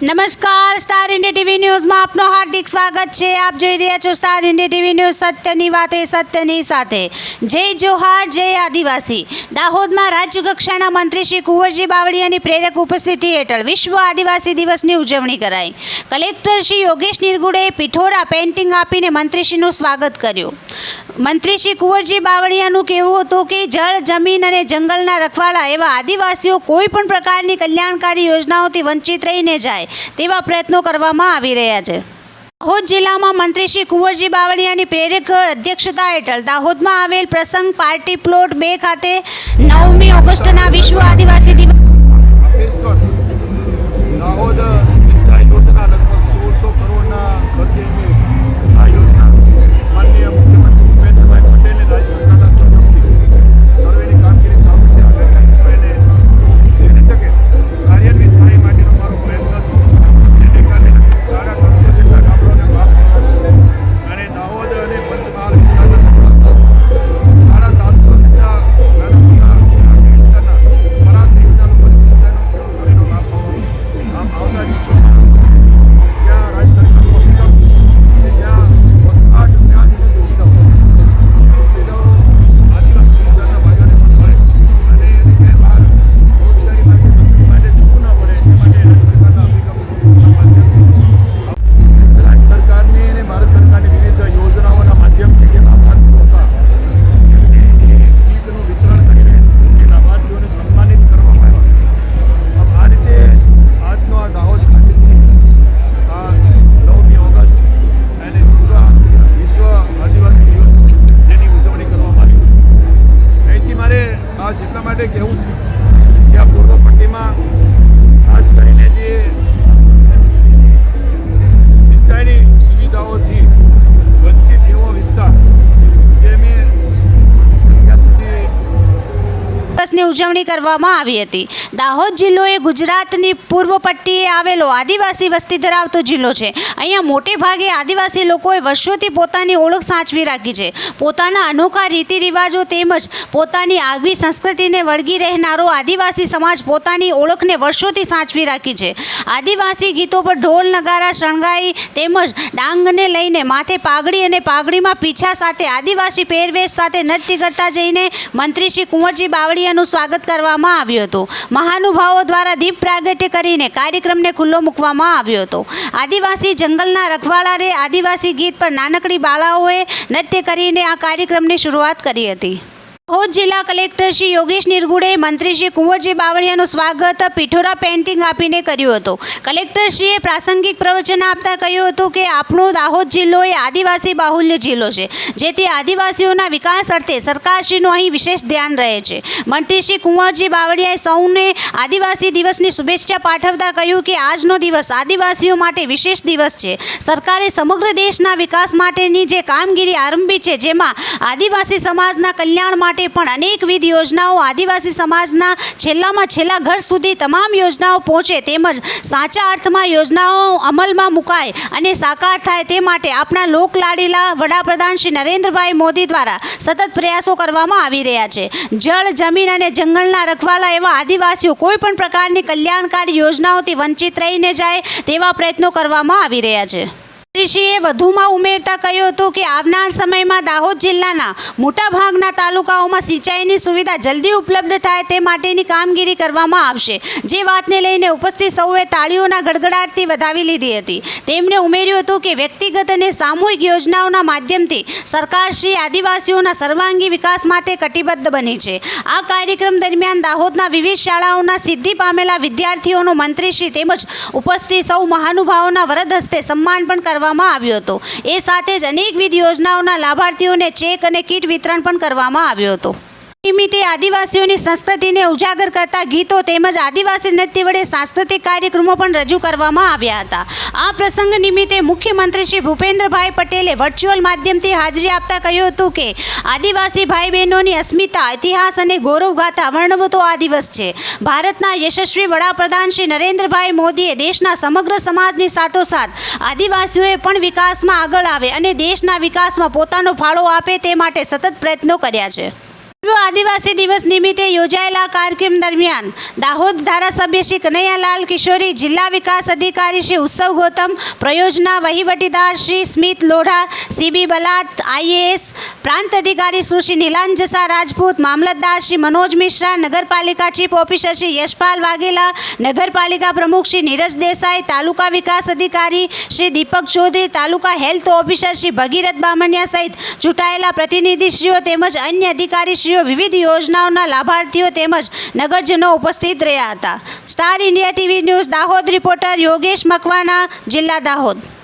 નમસ્કાર, star India TV ન્યૂઝમાં આપનો હાર્દિક સ્વાગત છે। આપ જોઈ રહ્યા છો સ્ટાર ઇન્ડિયા ટીવી ન્યૂઝ, સત્યની વાતે સત્યની સાથે। જય જોહાર, જય આદિવાસી। દાહોદમાં રાજ્ય કક્ષાના મંત્રી શ્રી કુંવરજી બાવળિયાની પ્રેરક ઉપસ્થિતિ હેઠળ વિશ્વ આદિવાસી દિવસની ઉજવણી કરાઈ। કલેક્ટર શ્રી યોગેશ નિરગુડે પિઠોરા પેઇન્ટિંગ આપીને મંત્રીશ્રીનું સ્વાગત કર્યું। મંત્રી શ્રી કુંવરજી બાવળિયાનું કહેવું હતું કે જળ, જમીન અને જંગલના રખવાડા એવા આદિવાસીઓ કોઈ પણ પ્રકારની કલ્યાણકારી યોજનાઓથી વંચિત રહીને જાય તેવા પ્રયત્નો કરવામાં આવી રહ્યા છે। દાહોદ જિલ્લામાં મંત્રી શ્રી કુંવરજી બાવળિયાની પ્રેરક અધ્યક્ષતા હેઠળ દાહોદમાં આવેલ પ્રસંગ પાર્ટી પ્લોટ 2 ખાતે 9મી ઓગસ્ટના વિશ્વ આદિવાસી દિવસ દાહોદ સિંચાઈ યોજના લગભગ 1600 કરોડના ખર્ચે આ યોજના માનનીય મુખ્યમંત્રી ભૂપેન્દ્રભાઈ પટેલની રાજ્ય સરકારના સહયોગથી સર્વેની કામગીરી ચાલુ છે। આગળ એ રીતે કાર્યાન્વિત થાય માટેનો મારો પ્રયત્ન છે। જેને કારણે 350 જેટલા ગામડાઓને લાભ મળવાનો છે અને દાહોદ અને પંચમહાલ વિસ્તારના સાડા 700 જેટલા નાના વિસ્તારના પરાસ યોજનાનો પરિસ્થિતિનો લાભ મળવાનો આમ આવતા દિવસોમાં ત્યાં રાજ્ય સરકારનો અભિગમ કે જ્યાં વસવાટ ત્યાંની સુવિધાઓ આદિવાસી વિસ્તારના ભાઈઓને પણ મળે અને એને બહાર રોજગારી માટે જવું ન પડે એ માટે રાજ્ય સરકારના અભિગમના માધ્યમથી રાજ્ય સરકારની અને ભારત સરકારની વિવિધ યોજનાઓના માધ્યમથી જે લાભાર્થીઓ હતા એમને કીટનું વિતરણ કરીને એ લાભાર્થીઓને સન્માનિત કરવામાં આવ્યા। આ રીતે આજનો આ દાહોદ ખાતેથી આ 9મી ઓગસ્ટ અને વિશ્વ આદિવાસી દિવસ જેની ઉજવણી કરવામાં આવી। અહીંથી મારે ખાસ એટલા માટે કહેવું છે કે આ પૂર્વ પટ્ટીમાં ખાસ કરીને જે સિંચાઈની સુવિધાઓથી વંચિત એવો વિસ્તાર જે મેં અત્યાર સુધી દિવસની ઉજવણી કરવામાં આવી હતી। દાહોદ જિલ્લો એ ગુજરાતની પૂર્વ પટ્ટીએ આવેલો આદિવાસી વસ્તી ધરાવતો જિલ્લો છે। અહીંયા મોટે ભાગે આદિવાસી લોકોએ વર્ષોથી પોતાની ઓળખ સાચવી રાખી છે। પોતાના અનોખા રીતિ રિવાજો તેમજ પોતાની આગવી સંસ્કૃતિને વળગી રહેનારો આદિવાસી સમાજ પોતાની ઓળખને વર્ષોથી સાચવી રાખી છે। આદિવાસી ગીતો પર ઢોલ નગારા શણગાઈ તેમજ ડાંગને લઈને માથે પાઘડી અને પાઘડીમાં પીછા સાથે આદિવાસી પહેરવેશ સાથે નૃત્ય કરતા જઈને મંત્રી શ્રી કુંવરજી બાવળિયાનું સ્વાગત કરવામાં આવ્યું હતું। મહાનુભાવો દ્વારા દીપ પ્રાગટ્ય કરીને કાર્યક્રમને ખુલ્લો મૂકવામાં આવ્યો હતો। આદિવાસી જંગલના રખવાડા રે આદિવાસી ગીત પર નાનકડી બાળાઓએ નૃત્ય કરીને આ કાર્યક્રમની શરૂઆત કરી હતી। દાહોદ જિલ્લા કલેક્ટર શ્રી યોગેશ નિરગુડે મંત્રી શ્રી કુંવરજી બાવળિયાનું સ્વાગત પિઠોરા પેઇન્ટિંગ આપીને કર્યું હતું। કલેક્ટરશ્રીએ પ્રાસંગિક પ્રવચન આપતા કહ્યું હતું કે આપણો દાહોદ જિલ્લો એ આદિવાસી બાહુલ્ય જિલ્લો છે, જેથી આદિવાસીઓના વિકાસ અર્થે સરકારશ્રીનું અહીં વિશેષ ધ્યાન રહે છે। મંત્રી શ્રી કુંવરજી બાવળિયાએ સૌને આદિવાસી દિવસની શુભેચ્છા પાઠવતા કહ્યું કે આજનો દિવસ આદિવાસીઓ માટે વિશેષ દિવસ છે। સરકારે સમગ્ર દેશના વિકાસ માટેની જે કામગીરી આરંભી છે, જેમાં આદિવાસી સમાજના કલ્યાણ માટે પણ અનેકવિધ યોજનાઓ આદિવાસી સમાજના છેલ્લામાં છેલ્લા ઘર સુધી તમામ યોજનાઓ પહોંચે તેમજ સાચા અર્થમાં યોજનાઓ અમલમાં મુકાય અને સાકાર થાય તે માટે આપણા લોકલાડીલા વડાપ્રધાન શ્રી નરેન્દ્રભાઈ મોદી દ્વારા સતત પ્રયાસો કરવામાં આવી રહ્યા છે। જળ, જમીન અને જંગલના રખવાલા એવા આદિવાસીઓ કોઈ પણ પ્રકારની કલ્યાણકારી યોજનાઓથી વંચિત રહીને જાય તેવા પ્રયત્નો કરવામાં આવી રહ્યા છે। મંત્રીશ્રીએ વધુમાં ઉમેરતા કહ્યું હતું કે આવનાર સમયમાં દાહોદ જિલ્લાના મોટાભાગના તાલુકાઓમાં સિંચાઈની સુવિધા જલ્દી ઉપલબ્ધ થાય તે માટેની કામગીરી કરવામાં આવશે। જે વાતને લઈને ઉપસ્થિત સૌએ તાળીઓના ગડગડાટથી વધાવી લીધી હતી। તેમણે ઉમેર્યું હતું કે વ્યક્તિગત અને સામૂહિક યોજનાઓના માધ્યમથી સરકારશ્રી આદિવાસીઓના સર્વાંગી વિકાસ માટે કટિબદ્ધ બની છે। આ કાર્યક્રમ દરમિયાન દાહોદના વિવિધ શાળાઓના સિદ્ધિ પામેલા વિદ્યાર્થીઓનું મંત્રીશ્રી તેમજ ઉપસ્થિત સૌ મહાનુભાવોના વરદ હસ્તે સન્માન પણ કરવામાં આવ્યો હતો। એ સાથે જ અનેકવિધ યોજનાઓના લાભાર્થીઓને ચેક અને કીટ વિતરણ પણ કરવામાં આવ્યો હતો। નિમિત્તે આદિવાસીઓની સંસ્કૃતિને ઉજાગર કરતા ગીતો તેમજ આદિવાસી નૃત્ય વડે સાંસ્કૃતિક કાર્યક્રમો પણ રજૂ કરવામાં આવ્યા હતા। આ પ્રસંગ નિમિત્તે મુખ્યમંત્રી શ્રી ભૂપેન્દ્રભાઈ પટેલે વર્ચ્યુઅલ માધ્યમથી હાજરી આપતા કહ્યું હતું કે આદિવાસી ભાઈ બહેનોની અસ્મિતા, ઇતિહાસ અને ગૌરવગાથા વર્ણવતો આ દિવસ છે। ભારતના યશસ્વી વડાપ્રધાન શ્રી નરેન્દ્રભાઈ મોદીએ દેશના સમગ્ર સમાજની સાથોસાથ આદિવાસીઓએ પણ વિકાસમાં આગળ આવે અને દેશના વિકાસમાં પોતાનો ફાળો આપે તે માટે સતત પ્રયત્નો કર્યા છે। આદિવાસી દિવસ નિમિત્તે યોજાયેલા કાર્યક્રમ દરમિયાન દાહોદ ધારાસભ્ય શ્રી કનૈયાલાલ કિશોરી, જિલ્લા વિકાસ અધિકારી શ્રી ઉત્સવ ગૌતમ, પ્રયોજના વહીવટીદાર શ્રી સ્મિત લોઢા, સીબી બલાત IAS, પ્રાંત અધિકારી સુશ્રી નીલાંજસા રાજપૂત, મામલતદાર શ્રી મનોજ મિશ્રા, નગરપાલિકા ચીફ ઓફિસર શ્રી યશપાલ વાઘેલા, નગરપાલિકા પ્રમુખ શ્રી નીરજ દેસાઈ, તાલુકા વિકાસ અધિકારી શ્રી દીપક ચૌધરી, તાલુકા હેલ્થ ઓફિસર શ્રી ભગીરથ બામણિયા સહિત ચૂંટાયેલા પ્રતિનિધિશ્રીઓ તેમજ અન્ય અધિકારીશ્રીઓ, વિવિધ યોજનાઓના લાભાર્થીઓ તેમજ નગરજનો ઉપસ્થિત રહ્યા હતા. Star India TV news Dahod reporter Yogesh Makwana, જિલ્લા દાહોદ.